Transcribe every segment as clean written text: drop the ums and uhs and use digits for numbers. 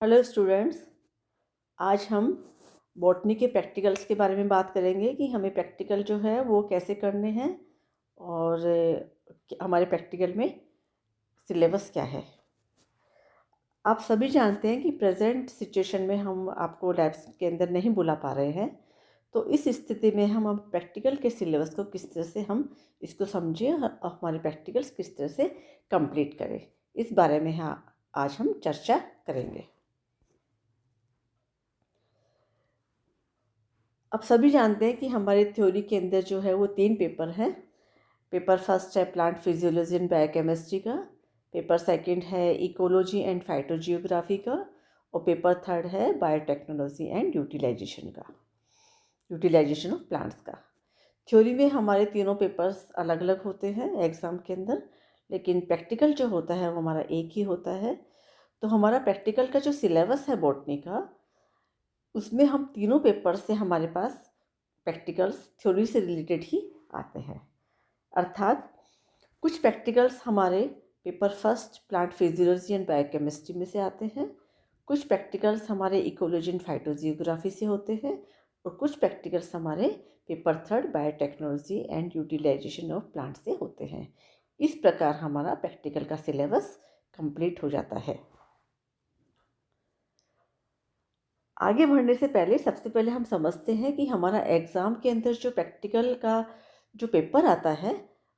Hello students. आज हम botany के प्रैक्टिकल्स के बारे में बात करेंगे कि हमें प्रैक्टिकल जो है वो कैसे करने हैं और हमारे प्रैक्टिकल में सिलेबस क्या है। आप सभी जानते हैं कि प्रेजेंट सिचुएशन में हम आपको लैब्स के अंदर नहीं बुला पा रहे हैं, तो इस स्थिति में हम अब प्रैक्टिकल के सिलेबस को किस तरह से हम इसको समझें और हमारे प्रैक्टिकल्स किस तरह से कंप्लीट करें, इस बारे में आज हम चर्चा करेंगे। अब सभी जानते हैं कि हमारे थ्योरी के अंदर जो है वो 3 पेपर हैं। पेपर फर्स्ट है प्लांट फिजियोलॉजी एंड बायोकेमिस्ट्री का, पेपर सेकंड है इकोलॉजी एंड फाइटोजियोग्राफी का, और पेपर थर्ड है biotechnology and utilisation of plants का। थ्योरी में हमारे तीनों पेपर्स अलग अलग होते हैं एग्ज़ाम के अंदर, लेकिन प्रैक्टिकल जो होता है वो हमारा एक ही होता है। तो हमारा प्रैक्टिकल का जो सिलेबस है बॉटनी का, उसमें हम तीनों पेपर से हमारे पास प्रैक्टिकल्स थ्योरी से रिलेटेड ही आते हैं। अर्थात कुछ प्रैक्टिकल्स हमारे paper first plant physiology and biochemistry में से आते हैं, कुछ प्रैक्टिकल्स हमारे इकोलॉजी एंड फाइटोजियोग्राफी से होते हैं, और कुछ प्रैक्टिकल्स हमारे paper third biotechnology and utilisation of plant से होते हैं। इस प्रकार हमारा प्रैक्टिकल का सिलेबस कंप्लीट हो जाता है। आगे बढ़ने से पहले सबसे पहले हम समझते हैं कि हमारा एग्ज़ाम के अंदर जो प्रैक्टिकल का जो पेपर आता है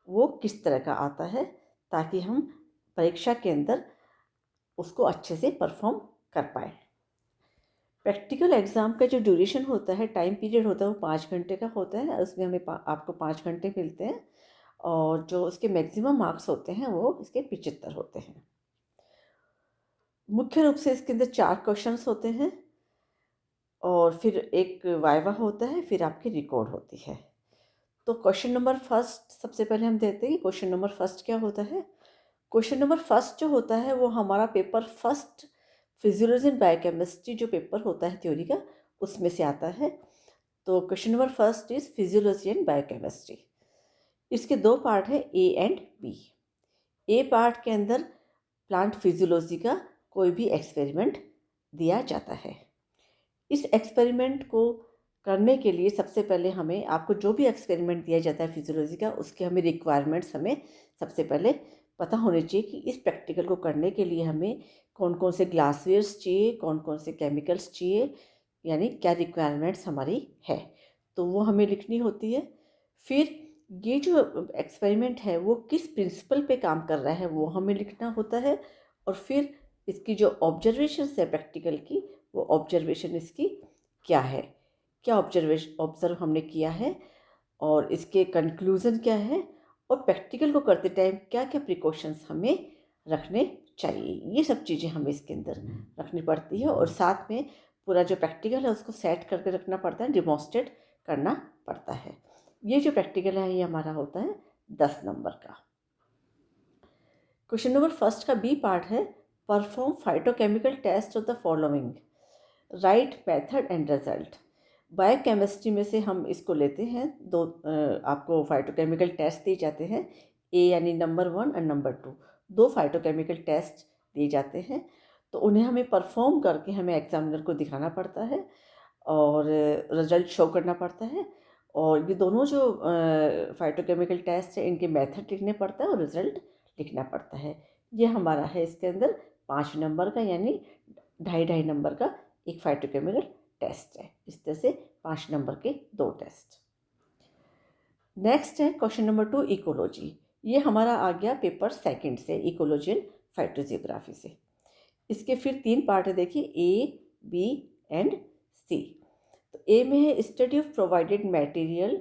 वो किस तरह का आता है, ताकि हम परीक्षा के अंदर उसको अच्छे से परफॉर्म कर पाए। प्रैक्टिकल एग्ज़ाम का जो ड्यूरेशन होता है, टाइम पीरियड होता है, वो 5 घंटे का होता है। उसमें हमें आपको 5 घंटे मिलते हैं, और जो उसके मैक्सिमम मार्क्स होते हैं वो इसके 75 होते हैं। मुख्य रूप से इसके अंदर 4 क्वेश्चंस होते हैं, और फिर एक वाइवा होता है, फिर आपकी रिकॉर्ड होती है। तो क्वेश्चन नंबर फर्स्ट सबसे पहले हम देखते हैं कि क्वेश्चन नंबर फर्स्ट क्या होता है। क्वेश्चन नंबर फर्स्ट जो होता है वो हमारा paper first physiology and biochemistry जो पेपर होता है थ्योरी का, उसमें से आता है। तो question number first is physiology and biochemistry. इसके 2 पार्ट है, A and B. A part के अंदर प्लांट फिजियोलॉजी का कोई भी एक्सपेरिमेंट दिया जाता है। इस एक्सपेरिमेंट को करने के लिए सबसे पहले हमें आपको जो भी एक्सपेरिमेंट दिया जाता है फिजियोलॉजी का, उसके हमें रिक्वायरमेंट्स हमें सबसे पहले पता होने चाहिए कि इस प्रैक्टिकल को करने के लिए हमें कौन कौन से ग्लासवेयर्स चाहिए, कौन कौन से केमिकल्स चाहिए, यानी क्या रिक्वायरमेंट्स हमारी है, तो वो हमें लिखनी होती है। फिर ये जो एक्सपेरिमेंट है वो किस प्रिंसिपल पे काम कर रहा है वो हमें लिखना होता है। और फिर इसकी जो ऑब्जर्वेशंस है प्रैक्टिकल की, वो ऑब्जर्वेशन इसकी क्या है, क्या ऑब्जर्व हमने किया है, और इसके कंक्लूज़न क्या है, और प्रैक्टिकल को करते टाइम क्या क्या प्रिकॉशंस हमें रखने चाहिए। ये सब चीज़ें हमें इसके अंदर रखनी पड़ती है, और साथ में पूरा जो प्रैक्टिकल है उसको सेट करके रखना पड़ता है, डिमॉन्स्ट्रेट करना पड़ता है। ये जो प्रैक्टिकल है ये हमारा होता है 10 नंबर का। क्वेश्चन नंबर फर्स्ट का बी पार्ट है, perform phytochemical test of the following, write method and result. Biochemistry में से हम इसको लेते हैं, आपको फाइटोकेमिकल टेस्ट दिए जाते हैं, ए यानी नंबर 1 और नंबर 2, 2 फाइटोकेमिकल टेस्ट दिए जाते हैं। तो उन्हें हमें परफॉर्म करके हमें एग्जामिनर को दिखाना पड़ता है, और रिजल्ट शो करना पड़ता है। और ये दोनों जो फाइटोकेमिकल टेस्ट है इनके मेथड लिखने पड़ता है और रिजल्ट लिखना पड़ता है। ये हमारा है इसके अंदर 5 नंबर का, यानी 2.5 नंबर का एक फाइटोकेमिकल टेस्ट है। इस तरह से 5 नंबर के 2 टेस्ट। नेक्स्ट है क्वेश्चन नंबर 2, इकोलॉजी। ये हमारा आ गया पेपर सेकंड से, इकोलॉजी एंड फाइटोजियोग्राफी से। इसके फिर 3 पार्ट है, देखिए, ए, बी एंड सी। तो ए में है study of provided material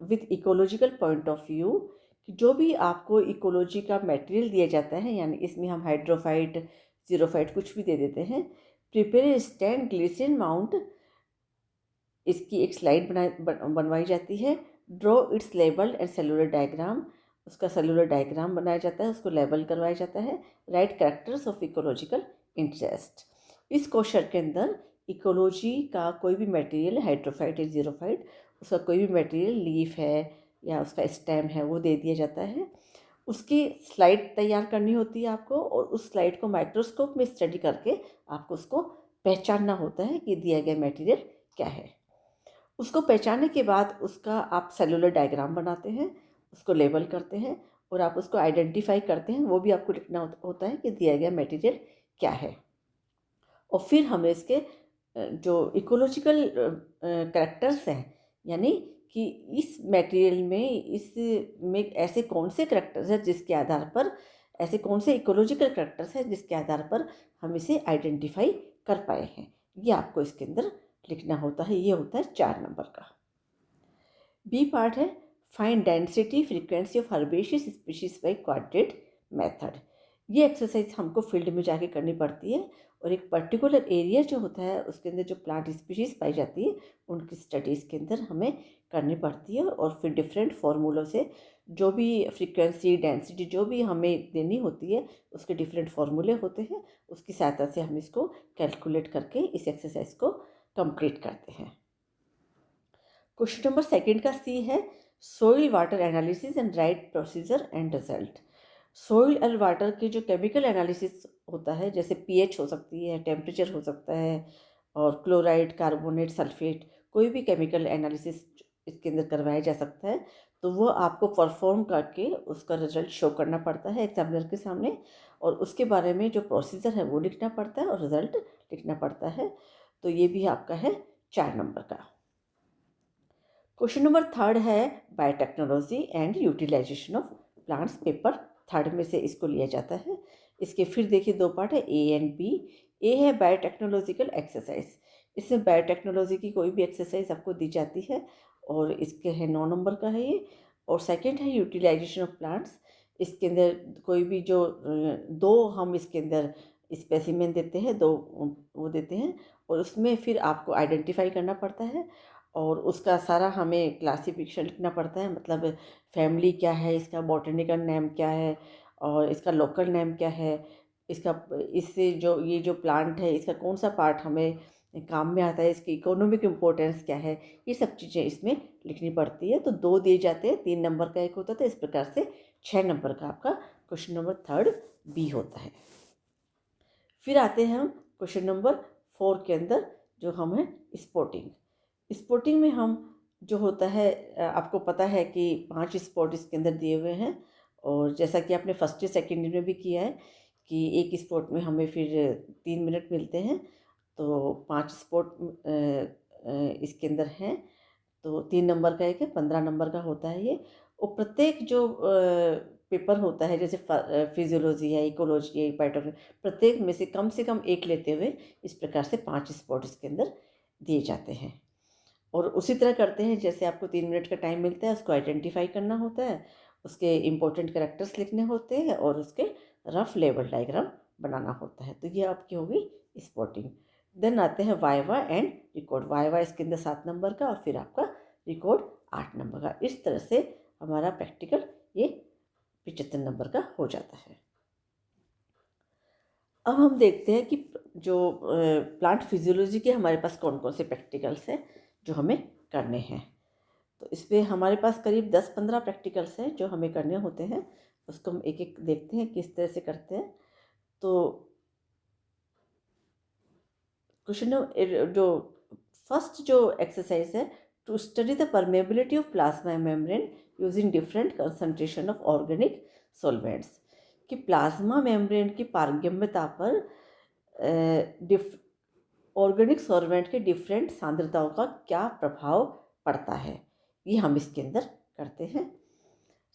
with ecological point of view, कि जो भी आपको इकोलॉजी का मटेरियल दिया जाता है, यानी इसमें हम हाइड्रोफाइट, जीरोफाइट कुछ भी दे देते हैं। प्रिपेयर स्टैंड ग्लिसरीन माउंट, इसकी एक स्लाइड बनवाई जाती है। Draw it's label and cellular diagram, उसका सेलुलर डायग्राम बनाया जाता है, उसको लेबल करवाया जाता है। Right characters of ecological interest. इस क्वेश्चन के अंदर इकोलॉजी का कोई भी मटेरियल, हाइड्रोफाइट या जीरोफाइट, उसका कोई भी मटेरियल, लीफ है या उसका स्टेम है, वो दे दिया जाता है, उसकी स्लाइड तैयार करनी होती है आपको, और उस स्लाइड को माइक्रोस्कोप में स्टडी करके आपको उसको पहचानना होता है कि दिया गया मटेरियल क्या है। उसको पहचानने के बाद उसका आप सेलुलर डायग्राम बनाते हैं, उसको लेबल करते हैं, और आप उसको आइडेंटिफाई करते हैं, वो भी आपको लिखना होता है कि दिया गया मटेरियल क्या है। और फिर हमें इसके जो इकोलॉजिकल करैक्टर्स हैं, यानी कि इस मटेरियल में, इस में ऐसे कौन से करैक्टर्स हैं जिसके आधार पर, ऐसे कौन से इकोलॉजिकल करैक्टर्स हैं जिसके आधार पर हम इसे आइडेंटिफाई कर पाए हैं, ये आपको इसके अंदर लिखना होता है। ये होता है 4 नंबर का। बी पार्ट है find density frequency of herbaceous species by quadrat method. ये एक्सरसाइज हमको फील्ड में जाके करनी पड़ती है, और एक पर्टिकुलर एरिया जो होता है उसके अंदर जो प्लांट स्पीशीज पाई जाती है उनकी स्टडीज़ के अंदर हमें करनी पड़ती है। और फिर डिफरेंट फार्मूलों से जो भी फ्रीक्वेंसी डेंसिटी जो भी हमें देनी होती है उसके डिफरेंट फार्मूले होते हैं, उसकी सहायता से हम इसको कैलकुलेट करके इस एक्सरसाइज को कंप्लीट करते हैं। क्वेश्चन नंबर सेकंड का सी है soil water analysis and right procedure and result. Soil और वाटर के जो केमिकल एनालिसिस होता है, जैसे पीएच हो सकती है, टेम्परेचर हो सकता है, और क्लोराइड, कार्बोनेट, सल्फेट, कोई भी केमिकल एनालिसिस इसके अंदर करवाया जा सकता है। तो वो आपको परफॉर्म करके उसका रिजल्ट शो करना पड़ता है एग्जामिनर के सामने, और उसके बारे में जो प्रोसीजर है वो लिखना पड़ता है और रिजल्ट लिखना पड़ता है। तो ये भी आपका है 4 नंबर का। क्वेश्चन नंबर थर्ड है biotechnology and utilisation of plants, paper third में से इसको लिया जाता है। इसके फिर देखिए 2 पार्ट है, ए एंड बी। ए है बायोटेक्नोलॉजिकल एक्सरसाइज, इसमें बायोटेक्नोलॉजी की कोई भी एक्सरसाइज आपको दी जाती है, और इसके है 9 नंबर का है ये। और सेकंड है यूटिलाइजेशन ऑफ प्लांट्स, इसके अंदर कोई भी जो 2 हम इसके अंदर स्पेसिमेन देते हैं, 2 वो देते हैं, और उसमें फिर आपको आइडेंटिफाई करना पड़ता है, और उसका सारा हमें क्लासिफिकेशन लिखना पड़ता है, मतलब फैमिली क्या है, इसका बॉटनिकल नेम क्या है, और इसका लोकल नेम क्या है, इसका इससे जो ये जो प्लांट है इसका कौन सा पार्ट हमें काम में आता है, इसकी इकोनॉमिक इम्पोर्टेंस क्या है, ये सब चीज़ें इसमें लिखनी पड़ती है। तो 2 दिए जाते हैं, 3 नंबर का एक होता था, इस प्रकार से 6 नंबर का आपका क्वेश्चन नंबर थर्ड बी होता है। फिर आते हैं हम क्वेश्चन नंबर 4 के अंदर, जो हम है स्पोर्टिंग। स्पोर्टिंग में हम जो होता है, आपको पता है कि 5 स्पोर्ट इसके अंदर दिए हुए हैं, और जैसा कि आपने फर्स्ट ईयर सेकेंड ईयर में भी किया है कि एक स्पोर्ट में हमें फिर 3 मिनट मिलते हैं, तो 5 स्पोर्ट इसके अंदर हैं। तो 3 नंबर का एक है, 15 नंबर का होता है ये। और प्रत्येक जो पेपर होता है, जैसे फिजियोलॉजी है, इकोलॉजी है, बायोटेक्नोलॉजी, प्रत्येक में से कम एक लेते हुए इस प्रकार से 5 स्पोर्ट इसके अंदर दिए जाते हैं। और उसी तरह करते हैं, जैसे आपको 3 मिनट का टाइम मिलता है, उसको आइडेंटिफाई करना होता है, उसके इम्पोर्टेंट कैरेक्टर्स लिखने होते हैं, और उसके रफ लेवल डायग्राम बनाना होता है। तो ये आपकी होगी स्पॉटिंग। देन आते हैं वाइवा एंड रिकॉर्ड। वाइवा इसके अंदर 7 नंबर का, और फिर आपका रिकॉर्ड 8 नंबर का। इस तरह से हमारा प्रैक्टिकल ये 75 नंबर का हो जाता है। अब हम देखते हैं कि जो प्लांट फिजियोलॉजी के हमारे पास कौन कौन से प्रैक्टिकल्स हैं जो हमें करने हैं। तो इसमें हमारे पास करीब 10-15 प्रैक्टिकल्स हैं जो हमें करने होते हैं। उसको हम एक एक देखते हैं किस तरह से करते हैं। तो क्वेश्चन जो फर्स्ट जो एक्सरसाइज है, to study the permeability of plasma membrane using different concentration of organic solvents. कि प्लाज्मा मेम्ब्रेन की पारगम्यता पर ऑर्गेनिक सॉल्वेंट के डिफरेंट सांद्रताओं का क्या प्रभाव पड़ता है, ये हम इसके अंदर करते हैं।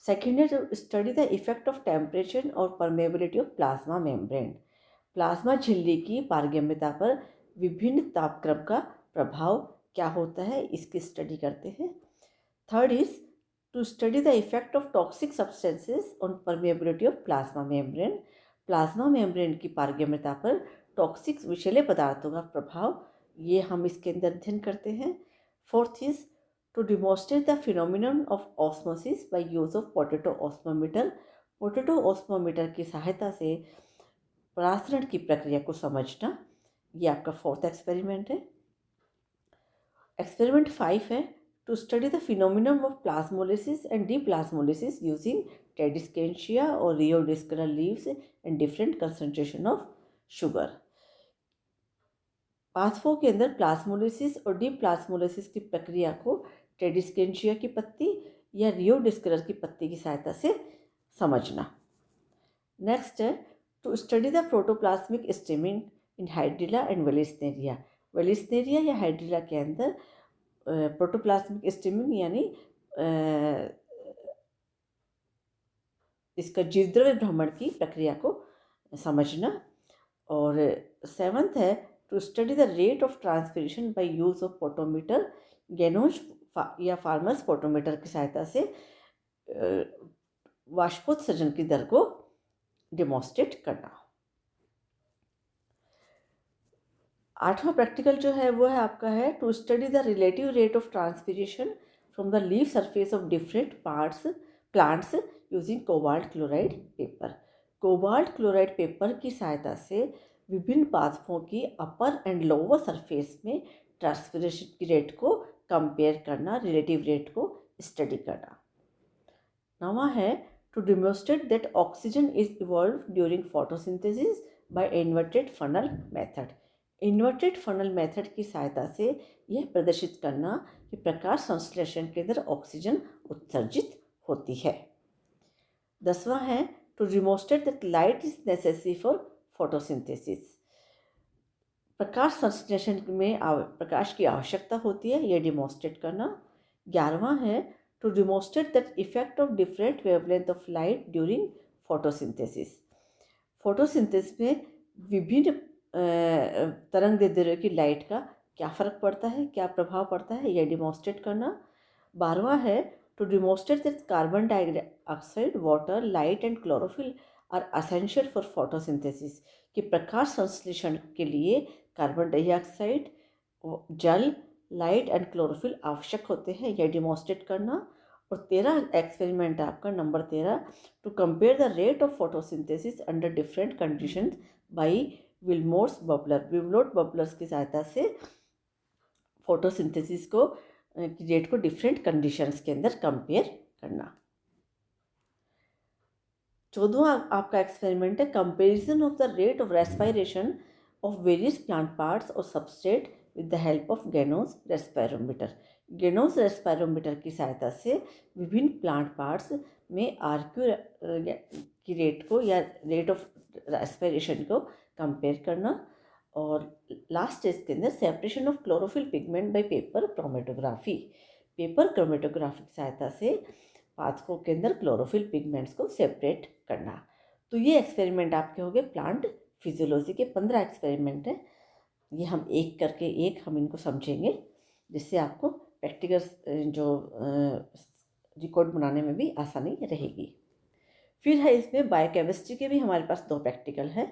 सेकेंड है to study the effect of temperature और permeability of plasma membrane. Plasma झिल्ली की पारगम्यता पर विभिन्न तापक्रम का प्रभाव क्या होता है, इसकी स्टडी करते हैं। Third is to study the effect of toxic substances on permeability of plasma membrane. Plasma membrane की पारगम्यता पर टॉक्सिक विषैले पदार्थों का प्रभाव, ये हम इसके अंदर अध्ययन करते हैं। Fourth is to demonstrate the phenomenon of osmosis by use of potato osmometer. Potato osmometer की सहायता से परासरण की प्रक्रिया को समझना, ये आपका 4th एक्सपेरिमेंट है। एक्सपेरिमेंट 5 है to study the phenomenon of plasmolysis and deplasmolysis using Tradescantia or Rhodioschala leaves and different concentration of sugar। पाथवो के अंदर प्लाज्मोलिसिस और डीप्लाज्मोलिसिस की प्रक्रिया को ट्रेडिस्केंशिया की पत्ती या रियोडिस्कलर की पत्ती की सहायता से समझना। नेक्स्ट है to study the protoplasmic streaming in Hydrilla and Vallisneria. Vallisneria या हाइड्रिला के अंदर प्रोटोप्लाज्मिक स्टेमिंग यानी इसका जीवद्रव्य भ्रमण की प्रक्रिया को समझना। और सेवंथ है to study the rate of transpiration by use of potometer, Ganong's या फार्मर्स पोटोमीटर की सहायता से वाष्पोत्सर्जन की दर को डेमोन्स्ट्रेट करना। आठवां प्रैक्टिकल जो है वो है आपका है to study the relative rate of transpiration from the leaf surface of different plants using cobalt chloride paper. Cobalt chloride paper की सहायता से विभिन्न पादपों की अपर एंड लोअर सरफेस में ट्रांसपिरेशन की रेट को कंपेयर करना, रिलेटिव रेट को स्टडी करना। नवा है to demonstrate that oxygen is evolve during photosynthesis by inverted funnel method. Inverted funnel method की सहायता से यह प्रदर्शित करना कि प्रकाश संश्लेषण के अंदर ऑक्सीजन उत्सर्जित होती है। 10वां है to demonstrate that light is necessary for photosynthesis. प्रकाश संश्लेषण में प्रकाश की आवश्यकता होती है, यह डेमोन्स्ट्रेट करना। 11वां है to demonstrate that effect of different wavelength of light during photosynthesis. Photosynthesis में विभिन्न तरंग दैर्ध्य की लाइट का क्या फ़र्क पड़ता है, क्या प्रभाव पड़ता है, यह डेमोन्स्ट्रेट करना। 12वां है to demonstrate that carbon dioxide, water, light and chlorophyll are essential for photosynthesis. कि प्रकाश संश्लेषण के लिए कार्बन डाइऑक्साइड, जल, लाइट एंड क्लोरोफिल आवश्यक होते हैं, यह डेमोन्स्ट्रेट करना। और 13 एक्सपेरिमेंट है आपका number 13 to compare the rate of photosynthesis under different conditions by Wilmott's bubbler. Wilmott bubblers की सहायता से फोटोसिंथेसिस को रेट को डिफरेंट कंडीशंस के अंदर कंपेयर करना। 14वां आपका एक्सपेरिमेंट है comparison of the rate of respiration of various plant parts और substrate with the help of Ganong's respirometer. Ganong's respirometer की सहायता से विभिन्न प्लांट पार्ट्स में आरक्यू की रेट को या रेट ऑफ रेस्पिरेशन को कंपेयर करना। और लास्ट स्टेज के अंदर separation of chlorophyll pigment by paper chromatography. Paper chromatography की सहायता से पादपों के अंदर क्लोरोफिल पिगमेंट्स को सेपरेट करना। तो ये एक्सपेरिमेंट आपके हो गए प्लांट फिजियोलॉजी के 15 एक्सपेरिमेंट हैं। ये हम एक करके एक हम इनको समझेंगे, जिससे आपको प्रैक्टिकल जो रिकॉर्ड बनाने में भी आसानी रहेगी। फिर है इसमें बायोकेमिस्ट्री के भी हमारे पास 2 प्रैक्टिकल है।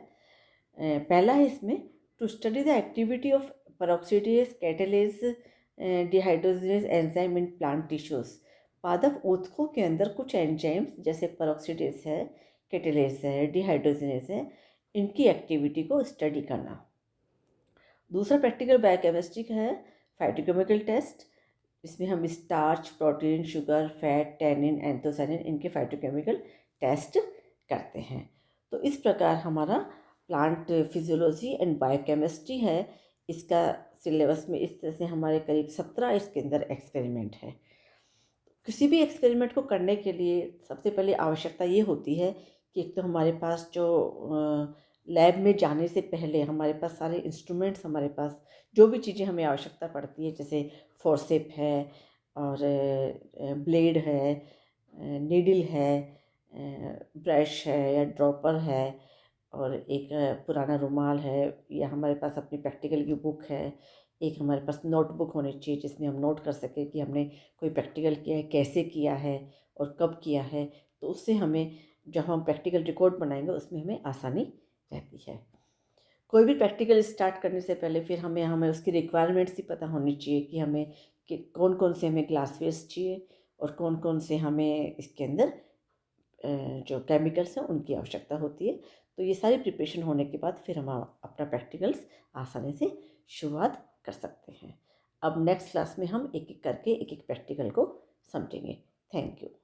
पहला है इसमें to study the activity of peroxidase catalase dehydrogenase enzyme in plant tissues. पादप ऊतकों के अंदर कुछ एंजाइम्स जैसे पेरोक्सीडेज है, कैटालेज है, डिहाइड्रोजिनेज है, इनकी एक्टिविटी को स्टडी करना। दूसरा प्रैक्टिकल बायोकेमिस्ट्री का है फाइटोकेमिकल टेस्ट। इसमें हम starch, protein, sugar, fat, tannin, anthocyanin इनके फाइटोकेमिकल टेस्ट करते हैं। तो इस प्रकार हमारा प्लांट फिजियोलॉजी एंड बायोकेमिस्ट्री है। इसका सिलेबस में इस तरह से हमारे करीब 17 इसके अंदर एक्सपेरिमेंट है। किसी भी एक्सपेरिमेंट को करने के लिए सबसे पहले आवश्यकता ये होती है कि एक तो हमारे पास जो लैब में जाने से पहले हमारे पास सारे इंस्ट्रूमेंट्स, हमारे पास जो भी चीज़ें हमें आवश्यकता पड़ती है, जैसे फोर्सेप है और ब्लेड है, नीडल है, ब्रश है या ड्रॉपर है, और एक पुराना रुमाल है, या हमारे पास अपनी प्रैक्टिकल की बुक है। एक हमारे पास नोटबुक होनी चाहिए जिसमें हम नोट कर सकें कि हमने कोई प्रैक्टिकल किया है, कैसे किया है और कब किया है। तो उससे हमें जब हम प्रैक्टिकल रिकॉर्ड बनाएंगे उसमें हमें आसानी रहती है। कोई भी प्रैक्टिकल स्टार्ट करने से पहले फिर हमें उसकी रिक्वायरमेंट्स ही पता होनी चाहिए कि हमें कि कौन कौन से हमें ग्लासवेयर्स चाहिए और कौन कौन से हमें इसके अंदर जो केमिकल्स हैं उनकी आवश्यकता होती है। तो ये सारी प्रिपरेशन होने के बाद फिर हम अपना प्रैक्टिकल्स आसानी से शुरुआत कर सकते हैं। अब नेक्स्ट क्लास में हम एक एक करके एक एक प्रैक्टिकल को समझेंगे। Thank you.